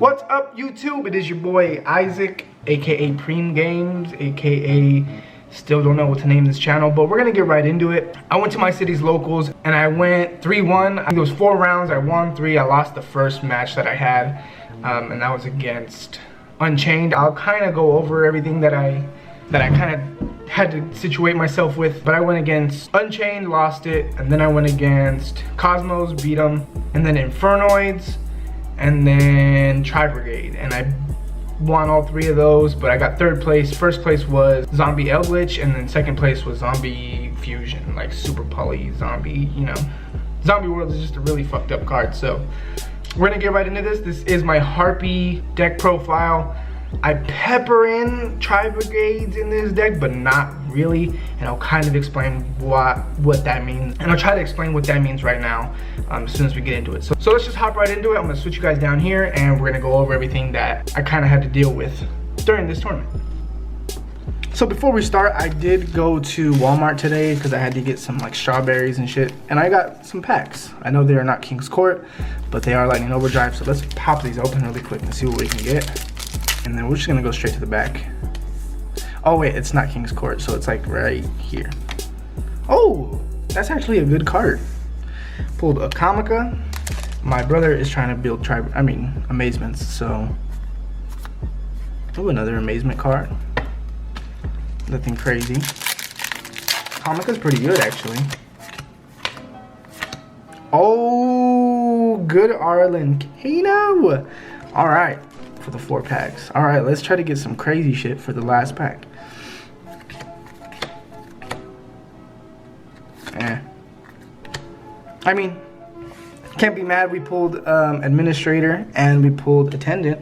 What's up, YouTube? It is your boy Isaac, aka Preem Games, aka still don't know what to name this channel, but we're gonna get right into it. I went to my city's locals and I went 3-1. I think it was 4 rounds. I won 3. I lost the first match that I had, and that was against Unchained. I'll kind of go over everything that I kind of had to situate myself with, but I went against Unchained, lost it, and then I went against Cosmos, beat them, and then Infernoids, and then Tri-Brigade, and I won all 3 of those, but I got 3rd place. First place was Zombie Eldritch, and then 2nd place was Zombie Fusion, like super poly zombie, you know. Zombie World is just a really fucked up card, so we're gonna get right into this. This is my Harpie deck profile. I pepper in Tri-Brigades in this deck, but not really, and I'll kind of explain what that means, and I'll try to explain what that means right now as soon as we get into it. So let's just hop right into it. I'm gonna switch you guys down here, and we're gonna go over everything that I kind of had to deal with during this tournament. So before we start, I did go to Walmart today because I had to get some like strawberries and shit, and I got some packs. I know they are not King's Court, but they are Lightning Overdrive, so let's pop these open really quick and see what we can get. And then we're just gonna go straight to the back. Oh wait, it's not King's Court, so it's like right here. Oh, that's actually a good card. Pulled a Comica. My brother is trying to build Amazements, so. Oh, another Amazement card. Nothing crazy. Comica's pretty good actually. Oh, good Arlen Kano. All right. For the 4 packs. All right, let's try to get some crazy shit for the last pack. I mean, can't be mad. We pulled Administrator and we pulled Attendant,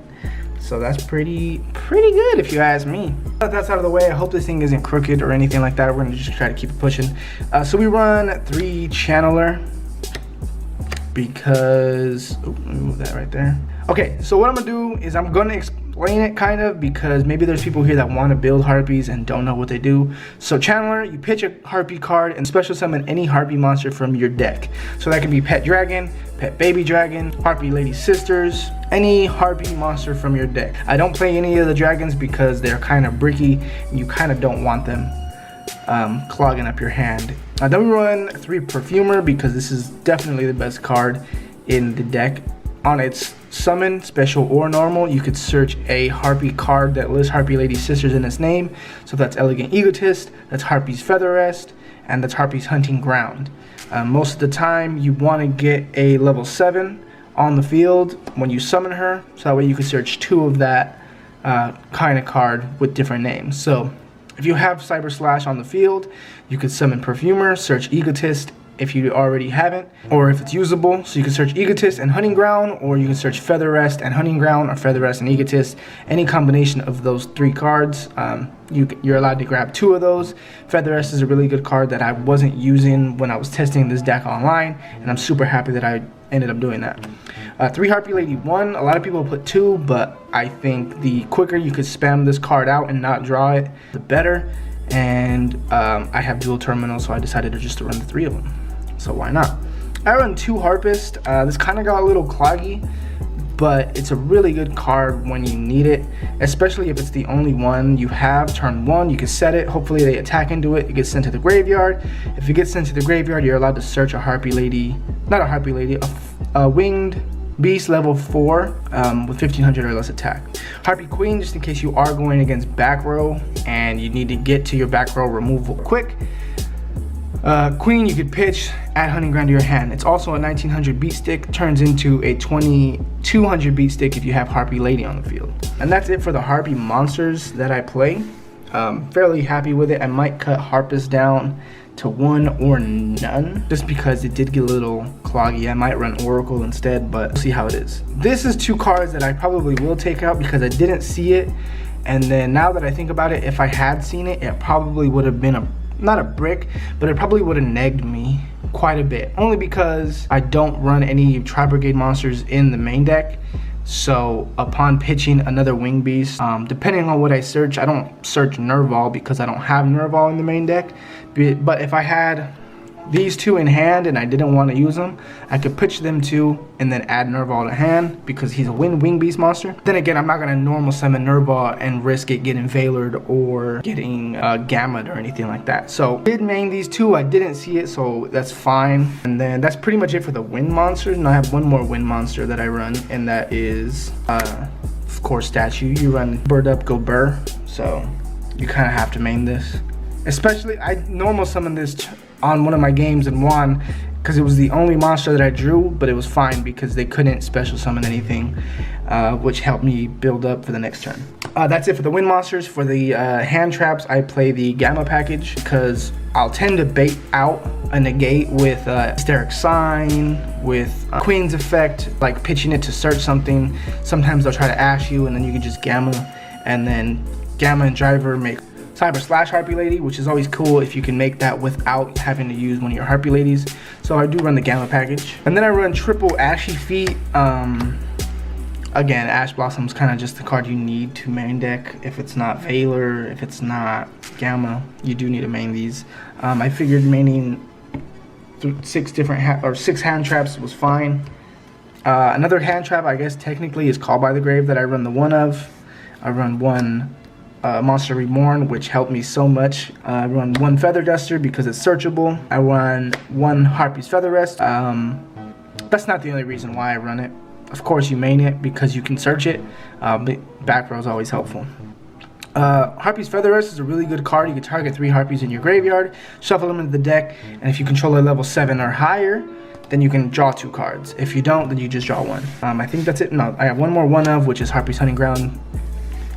so that's pretty good if you ask me. But that's out of the way. I hope this thing isn't crooked or anything like that. We're gonna just try to keep it pushing. So we run 3 Channeler because let me move that right there. Okay, so what I'm gonna do is I'm gonna explain it kind of, because maybe there's people here that want to build Harpies and don't know what they do. So Channeler, you pitch a Harpie card and special summon any Harpie monster from your deck. So that can be Pet Dragon, Pet Baby Dragon, Harpie Lady Sisters, any Harpie monster from your deck. I don't play any of the dragons because they're kind of bricky and you kind of don't want them clogging up your hand. Then we run 3 Perfumer because this is definitely the best card in the deck. On its summon, special or normal, you could search a Harpie card that lists Harpie Lady Sisters in its name. So that's Elegant Egotist, that's Harpie's Feather Rest, and that's Harpie's Hunting Ground. Most of the time you want to get a level 7 on the field when you summon her, so that way you can search 2 of that kind of card with different names. So if you have Cyber Slash on the field, you could summon Perfumer, search Egotist if you already haven't, or if it's usable. So you can search Egotist and Hunting Ground, or you can search Feather Rest and Hunting Ground, or Feather Rest and Egotist. Any combination of those 3 cards, you're allowed to grab 2 of those. Feather Rest is a really good card that I wasn't using when I was testing this deck online, and I'm super happy that I ended up doing that. 3 Harpie Lady 1, a lot of people put 2, but I think the quicker you could spam this card out and not draw it, the better. And I have dual terminals, so I decided to run the 3 of them. So why not? I run 2 Harpist. This kind of got a little cloggy, but it's a really good card when you need it, especially if it's the only one you have. Turn 1, you can set it. Hopefully they attack into it. It gets sent to the graveyard. If it gets sent to the graveyard, you're allowed to search a Harpie Lady, not a Harpie Lady, a Winged Beast level 4 with 1500 or less attack. Harpie Queen, just in case you are going against back row and you need to get to your back row removal quick. Queen, you could pitch, add Hunting Ground to your hand. It's also a 1900 beat stick, turns into a 2200 beat stick if you have Harpie Lady on the field. And that's it for the Harpie monsters that I play. Fairly happy with it. I might cut Harpist down to 1 or none, just because it did get a little cloggy. I might run Oracle instead, but we'll see how it is. This is 2 cards that I probably will take out because I didn't see it, and then now that I think about it, if I had seen it, it probably would have been not a brick, but it probably would have negged me quite a bit, only because I don't run any Tri-Brigade monsters in the main deck. So upon pitching another Wing Beast, depending on what I search, I don't search Nerval because I don't have Nerval in the main deck, but if I had these two in hand and I didn't want to use them, I could pitch them two and then add Nervall to hand because he's a wing beast monster. Then again, I'm not going to normal summon Nervall and risk it getting Veilered or getting Gammaed or anything like that. So did main these two, I didn't see it, so that's fine. And then that's pretty much it for the wind monsters. And I have one more wind monster that I run, and that is of course statue. You run Bird Up Go Burr, so you kind of have to main this. Especially, I normal summon this on one of my games and won because it was the only monster that I drew, but it was fine because they couldn't special summon anything, which helped me build up for the next turn. That's it for the wind monsters. For the hand traps, I play the Gamma package because I'll tend to bait out a negate with Hysteric Sign, with Queen's Effect, like pitching it to search something. Sometimes they'll try to ash you and then you can just Gamma, and then Gamma and Driver make Cyber Slash Harpie Lady, which is always cool if you can make that without having to use one of your Harpie Ladies. So I do run the Gamma package. And then I run triple Ashy Feet. Again, Ash Blossom's kind of just the card you need to main deck. If it's not Veiler, if it's not Gamma, you do need to main these. I figured maining 6 hand traps was fine. Another hand trap, I guess technically, is Call by the Grave that I run the one of. I run one Monster Reborn, which helped me so much. I run one Feather Duster because it's searchable. I run one Harpie's Feather Rest. That's not the only reason why I run it. Of course, you main it because you can search it, but back row is always helpful. Harpie's Feather Rest is a really good card. You can target 3 Harpies in your graveyard, shuffle them into the deck, and if you control a level 7 or higher, then you can draw 2 cards. If you don't, then you just draw 1. I think that's it. No, I have one more one of, which is Harpie's Hunting Ground.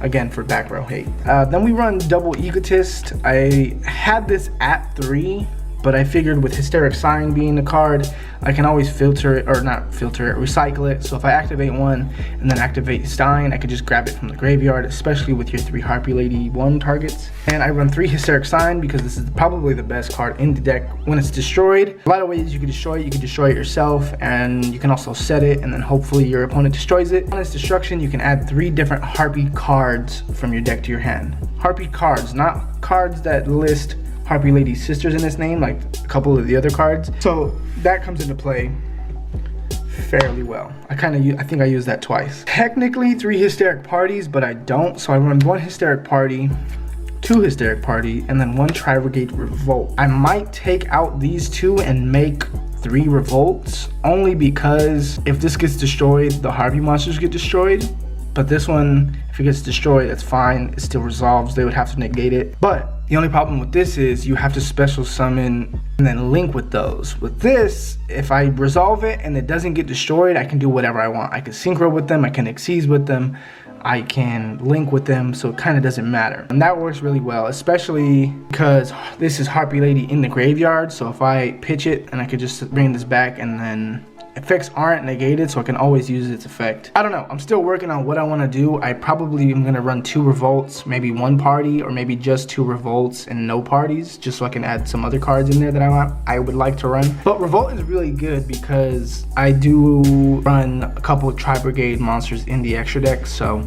Again, for back row hate. Then we run Double Egotist. I had this at 3, but I figured with Hysteric Sign being the card, I can always filter it, or not filter it, recycle it. So if I activate one and then activate Stein, I could just grab it from the graveyard, especially with your 3 Harpie Lady 1 targets. And I run 3 Hysteric Sign because this is probably the best card in the deck when it's destroyed. A lot of ways you can destroy it. You can destroy it yourself, and you can also set it, and then hopefully your opponent destroys it. On its destruction, you can add 3 different Harpie cards from your deck to your hand. Harpie cards, not cards that list Harpie Lady's sisters in its name, like a couple of the other cards. So that comes into play fairly well. I think I used that twice. Technically 3 Hysteric Parties, but I don't. So I run 1 Hysteric Party, 2 Hysteric Party, and then 1 Tri-Brigade Revolt. I might take out these 2 and make 3 Revolts, only because if this gets destroyed, the Harpie monsters get destroyed. But this one, if it gets destroyed, that's fine. It still resolves. They would have to negate it. But the only problem with this is you have to special summon and then link with those. With this, if I resolve it and it doesn't get destroyed, I can do whatever I want. I can synchro with them. I can Xyz with them. I can link with them, so it kind of doesn't matter. And that works really well, especially because this is Harpie Lady in the graveyard. So if I pitch it, and I could just bring this back, and then effects aren't negated, so I can always use its effect. I don't know, I'm still working on what I want to do. I probably am going to run 2 Revolts, maybe 1 party, or maybe just 2 Revolts and no parties, just so I can add some other cards in there that I would like to run. But Revolt is really good because I do run a couple of Tri-Brigade monsters in the extra deck, so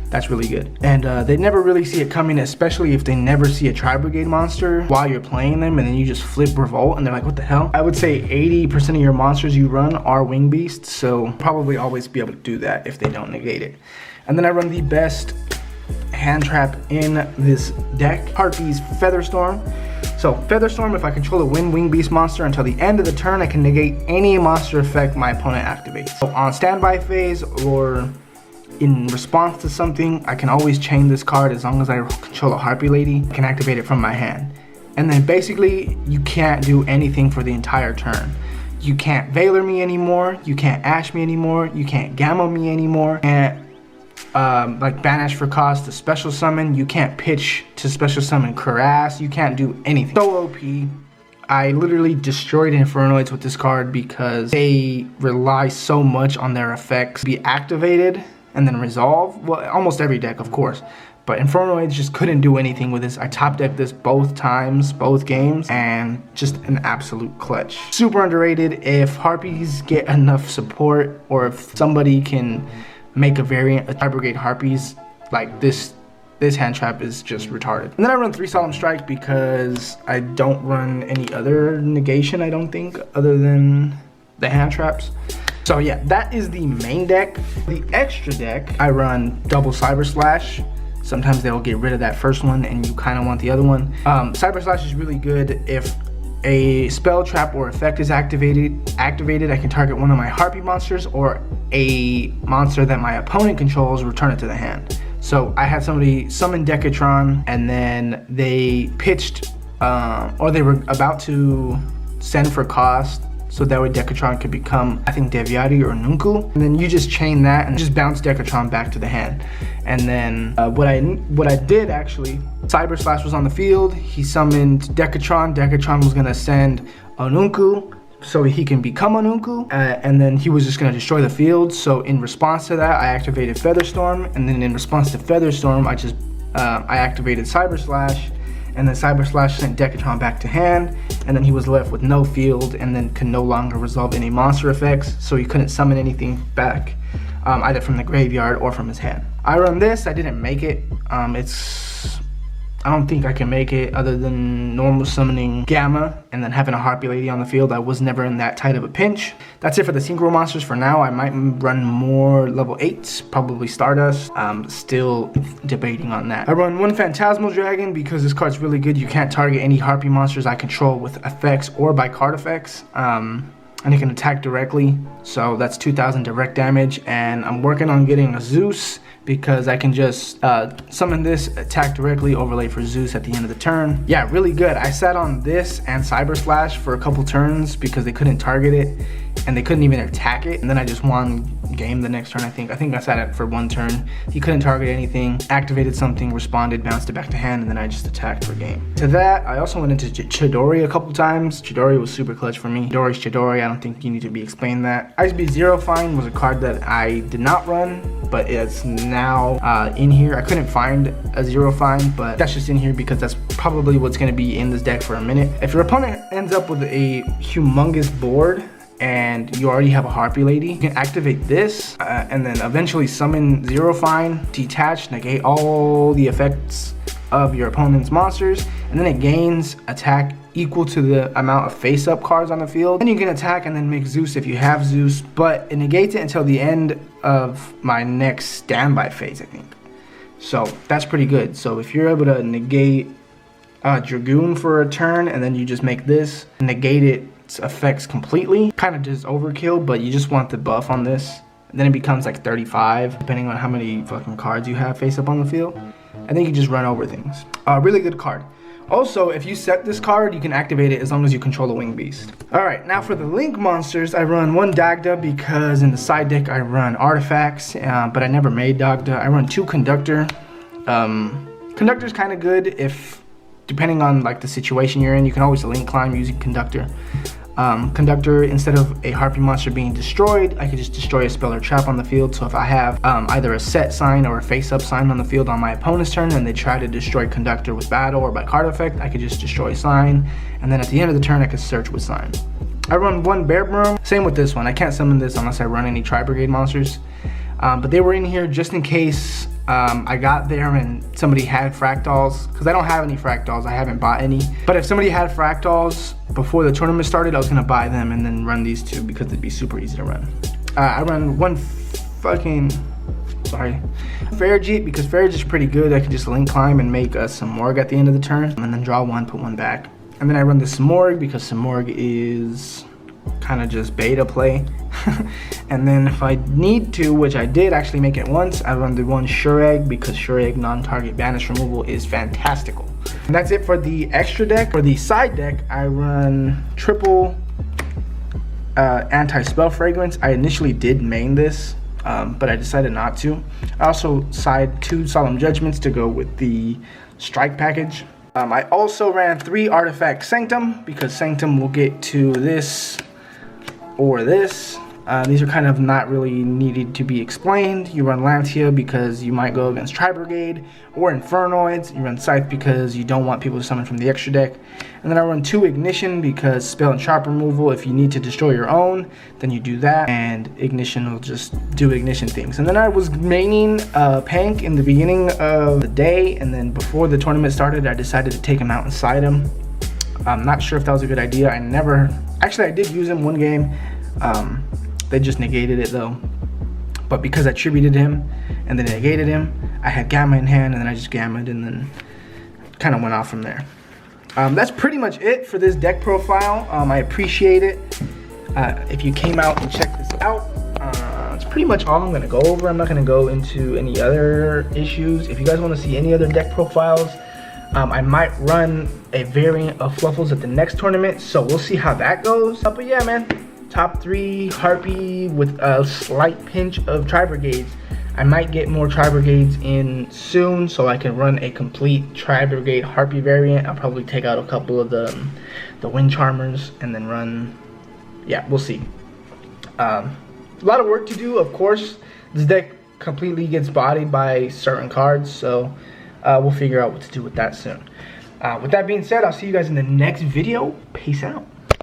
that's really good. And they never really see it coming, especially if they never see a Tri-Brigade monster while you're playing them, and then you just flip Revolt and they're like, what the hell? I would say 80% of your monsters you run are wing beasts, so probably always be able to do that if they don't negate it. And then I run the best hand trap in this deck, Harpie's Featherstorm. So Featherstorm, if I control a wing beast monster until the end of the turn, I can negate any monster effect my opponent activates. So on standby phase or in response to something, I can always chain this card as long as I control a Harpie Lady. I can activate it from my hand. And then basically, you can't do anything for the entire turn. You can't Veiler me anymore, you can't Ash me anymore, you can't Gamma me anymore, and like Banish for cost to special summon, you can't pitch to special summon Cuirass, you can't do anything. So OP. I literally destroyed Infernoids with this card because they rely so much on their effects to be activated and then resolve. Well, almost every deck, of course, but Infernoids just couldn't do anything with this. I top decked this both times, both games, and just an absolute clutch. Super underrated. If Harpies get enough support, or if somebody can make a variant of Tri-Brigade Harpies, like this this hand trap is just retarded. And then I run 3 Solemn Strike because I don't run any other negation, I don't think, other than the hand traps. So yeah, that is the main deck. The extra deck, I run double Cyber Slash. Sometimes they'll get rid of that first one and you kind of want the other one. Cyber Slash is really good if a spell, trap, or effect is activated. I can target one of my Harpie monsters or a monster that my opponent controls, return it to the hand. So I had somebody summon Decatron and then they pitched, or they were about to send for cost, so that way Decatron could become, I think, Deviati or Nunku. And then you just chain that and just bounce Decatron back to the hand. And then what I did actually, Cyber Slash was on the field. He summoned Decatron. Decatron was gonna send Onunku so he can become Onunku. And then he was just gonna destroy the field. So in response to that, I activated Featherstorm. And then in response to Featherstorm, I activated Cyber Slash. And then Cyber Slash sent Decatron back to hand, and then he was left with no field and then could no longer resolve any monster effects, so he couldn't summon anything back, either from the graveyard or from his hand. I run this, I didn't make it. I don't think I can make it other than normal summoning Gamma and then having a Harpie Lady on the field. I was never in that tight of a pinch. That's it for the synchro monsters for now. I might run more level 8s, probably Stardust. Still debating on that. I run 1 Phantasmal Dragon because this card's really good. You can't target any Harpie monsters I control with effects or by card effects. And it can attack directly, so that's 2,000 direct damage. And I'm working on getting a Zeus because I can just summon this, attack directly, overlay for Zeus at the end of the turn. Yeah, really good. I sat on this and Cyber Slash for a couple turns because they couldn't target it and they couldn't even attack it. And then I just won game the next turn, I think. I sat it for 1 turn. He couldn't target anything, activated something, responded, bounced it back to hand, and then I just attacked for game. To that, I also went into Chidori a couple times. Chidori was super clutch for me. Chidori's Chidori, I don't think you need to be explained that. Ice Beat Zero Fine was a card that I did not run, but it's now in here. I couldn't find a Zero Fine, but that's just in here because that's probably what's going to be in this deck for a minute. If your opponent ends up with a humongous board and you already have a Harpie Lady, you can activate this and then eventually summon Zero Fine, detach, negate all the effects of your opponent's monsters, and then it gains attack equal to the amount of face-up cards on the field. Then you can attack and then make Zeus if you have Zeus, but it negates it until the end of my next standby phase, I think. So that's pretty good. So if you're able to negate Dragoon for a turn and then you just make this, negate its effects completely, kind of just overkill, but you just want the buff on this. And then it becomes like 35, depending on how many fucking cards you have face up on the field. I think you just run over things. Really good card. Also, if you set this card, you can activate it as long as you control the Winged Beast. Alright, now for the Link monsters, I run 1 Dagda because in the side deck I run artifacts, but I never made Dagda. I run 2 Conductor. Conductor's kind of good if, depending on like the situation you're in, you can always Link climb using Conductor. Conductor, instead of a Harpie monster being destroyed, I could just destroy a spell or trap on the field. So if I have either a set sign or a face-up sign on the field on my opponent's turn and they try to destroy Conductor with battle or by card effect, I could just destroy sign, and then at the end of the turn I could search with sign. I run 1 Bear Broom. Same with this one. I can't summon this unless I run any Tri-Brigade monsters. But they were in here just in case I got there and somebody had Fractals, because I don't have any Fractals, I haven't bought any. But if somebody had Fractals before the tournament started, I was gonna buy them and then run these 2 because it'd be super easy to run. I run 1 Farigite because Farigite is pretty good. I can just Link climb and make some Morg at the end of the turn and then draw 1, put 1 back. And then I run the Smorg because Smorg is kind of just beta play. And then if I need to, which I did actually make it once, I run the 1 Shureg because Shureg non-target banish removal is fantastical. And that's it for the extra deck. For the side deck, I run triple anti-spell fragrance. I initially did main this, but I decided not to. I also side 2 Solemn Judgments to go with the strike package. I also ran 3 Artifact Sanctum because Sanctum will get to this or this. These are kind of not really needed to be explained. You run Lancia because you might go against Tri-Brigade, or Infernoids. You run Scythe because you don't want people to summon from the extra deck. And then I run 2 Ignition because spell and sharp removal. If you need to destroy your own, then you do that, and Ignition will just do Ignition things. And then I was maining Pank in the beginning of the day, and then before the tournament started, I decided to take him out and side him. I'm not sure if that was a good idea. Actually I did use him one game. They just negated it though. But because I tributed him and then negated him, I had Gamma in hand, and then I just Gammaed and then kind of went off from there. That's pretty much it for this deck profile. I appreciate it. If you came out and checked this out, it's pretty much all I'm going to go over. I'm not going to go into any other issues. If you guys want to see any other deck profiles, I might run a variant of Fluffles at the next tournament, so we'll see how that goes. But yeah, man, top 3 Harpie with a slight pinch of Tri-Brigades. I might get more Tri-Brigades in soon so I can run a complete Tri-Brigade Harpie variant. I'll probably take out a couple of the Wind Charmers and then run, yeah, we'll see. A lot of work to do, of course. This deck completely gets bodied by certain cards, so we'll figure out what to do with that soon. With that being said, I'll see you guys in the next video. Peace out.